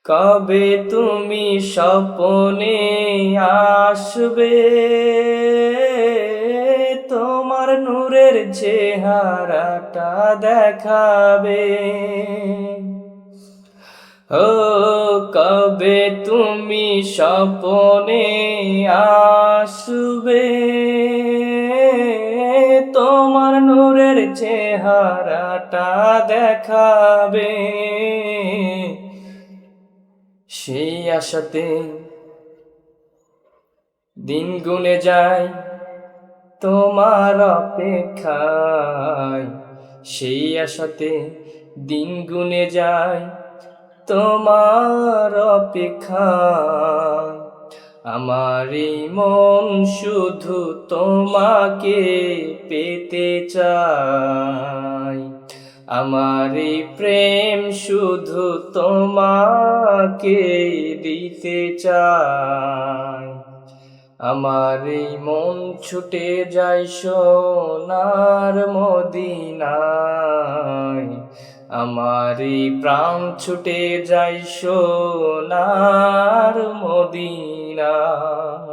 কবে তুমি স্বপনে আসবে, তোমার নূরের চেহারাটা দেখাবে। ও কবে তুমি স্বপনে আসবে, তোমার নূরের চেহারাটা দেখাবে। সেই আশাতে দিন গুনে যায় তোমার অপেক্ষায়, সেই আশাতে দিন গুনে যায় তোমার অপেক্ষায়। আমার এই মন শুধু তোমাকে পেতে চায়, আমার এই প্রেম শুধু তোমাকে দিতে চায়। আমার এই মন ছুটে যায় সোনার মদিনায়, আমার এই প্রাণ ছুটে যায় সোনার মদিনায়।